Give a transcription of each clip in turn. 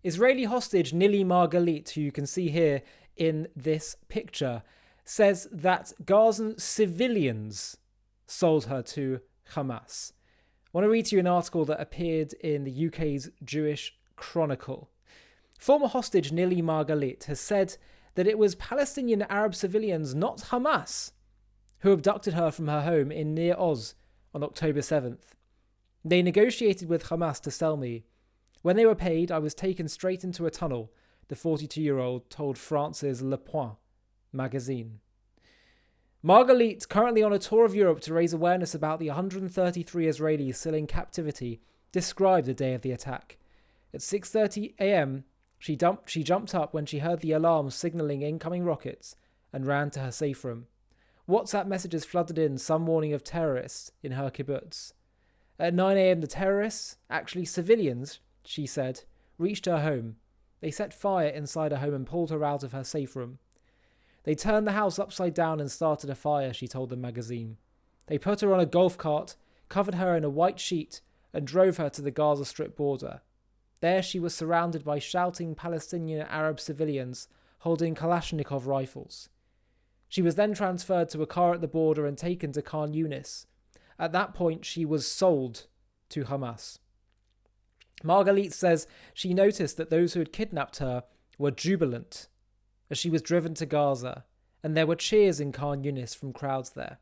Israeli hostage Nili Margalit, who you can see here in this picture, says that Gazan civilians sold her to Hamas. I want to read to you an article that appeared in the UK's Jewish Chronicle. Former hostage Nili Margalit has said that it was Palestinian Arab civilians, not Hamas, who abducted her from her home in Nir Oz on October 7th. They negotiated with Hamas to sell me. When they were paid, I was taken straight into a tunnel, the 42-year-old told France's Le Point magazine. Margalit, currently on a tour of Europe to raise awareness about the 133 Israelis still in captivity, described the day of the attack. At 6:30 a.m, she jumped up when she heard the alarm signalling incoming rockets and ran to her safe room. WhatsApp messages flooded in, some warning of terrorists in her kibbutz. At 9 a.m, the terrorists, actually civilians, she said, reached her home. They set fire inside her home and pulled her out of her safe room. They turned the house upside down and started a fire, she told the magazine. They put her on a golf cart, covered her in a white sheet, and drove her to the Gaza Strip border. There she was surrounded by shouting Palestinian Arab civilians holding Kalashnikov rifles. She was then transferred to a car at the border and taken to Khan Yunis. At that point, she was sold to Hamas. Margalit says she noticed that those who had kidnapped her were jubilant as she was driven to Gaza, and there were cheers in Khan Yunis from crowds there.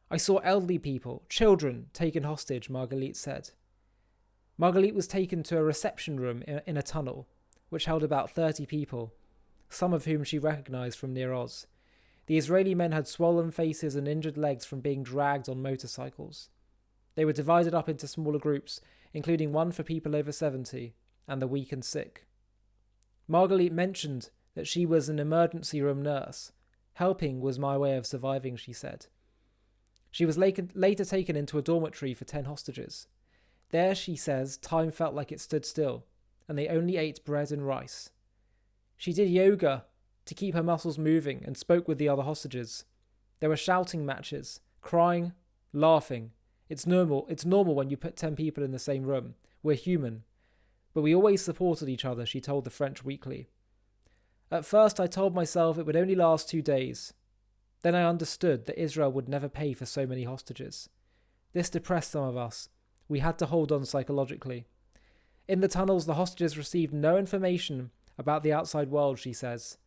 I saw elderly people, children, taken hostage, Margalit said. Margalit was taken to a reception room in a tunnel, which held about 30 people, some of whom she recognised from Nir Oz. The Israeli men had swollen faces and injured legs from being dragged on motorcycles. They were divided up into smaller groups, including one for people over 70 and the weak and sick. Margalit mentioned that she was an emergency room nurse. Helping was my way of surviving, she said. She was later taken into a dormitory for 10 hostages. There, she says, time felt like it stood still, and they only ate bread and rice. She did yoga to keep her muscles moving and spoke with the other hostages. There were shouting matches, crying, laughing. It's normal when you put 10 people in the same room. We're human. But we always supported each other, she told the French Weekly. At first I told myself it would only last 2 days. Then I understood that Israel would never pay for so many hostages. This depressed some of us. We had to hold on psychologically. In the tunnels, the hostages received no information about the outside world, she says.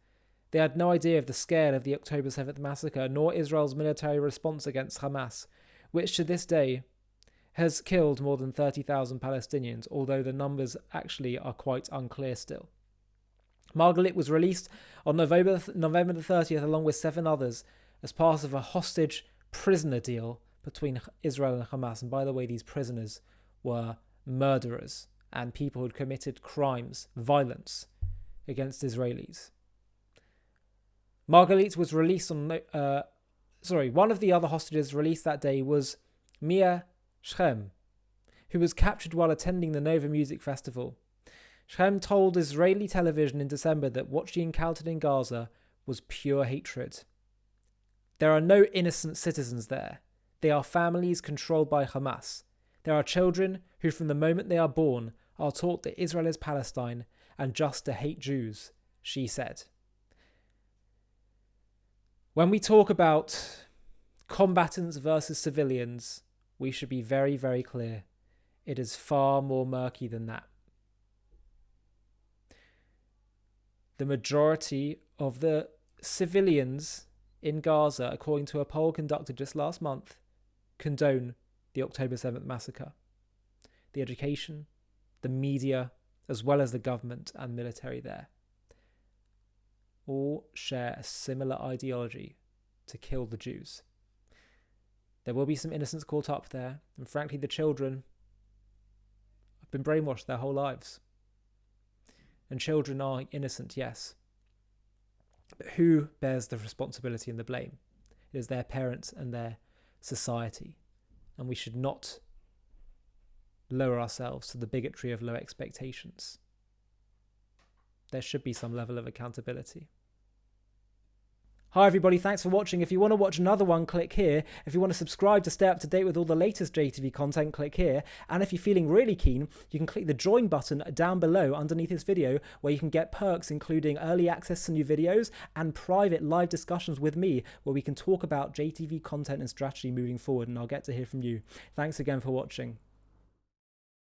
They had no idea of the scale of the October 7th massacre, nor Israel's military response against Hamas, which to this day has killed more than 30,000 Palestinians, although the numbers actually are quite unclear still. Margalit was released on November the 30th along with 7 others as part of a hostage prisoner deal between Israel and Hamas. And by the way, these prisoners were murderers and people who'd committed crimes, violence against Israelis. Margalit was released on... one of the other hostages released that day was Mia Shem, who was captured while attending the Nova Music Festival. Shem told Israeli television in December that what she encountered in Gaza was pure hatred. There are no innocent citizens there. They are families controlled by Hamas. There are children who from the moment they are born are taught that Israel is Palestine and just to hate Jews, she said. When we talk about combatants versus civilians, we should be very, very clear. It is far more murky than that. The majority of the civilians in Gaza, according to a poll conducted just last month, condone the October 7th massacre. The education, the media, as well as the government and military there, all share a similar ideology to kill the Jews. There will be some innocents caught up there, and frankly the children have been brainwashed their whole lives. And children are innocent, yes. But who bears the responsibility and the blame? It is their parents and their society. And we should not lower ourselves to the bigotry of low expectations. There should be some level of accountability. Hi everybody, thanks for watching. If you want to watch another one, click here. If you want to subscribe to stay up to date with all the latest JTV content, click here. And if you're feeling really keen, you can click the join button down below underneath this video, where you can get perks including early access to new videos and private live discussions with me, where we can talk about JTV content and strategy moving forward, and I'll get to hear from you. Thanks again for watching.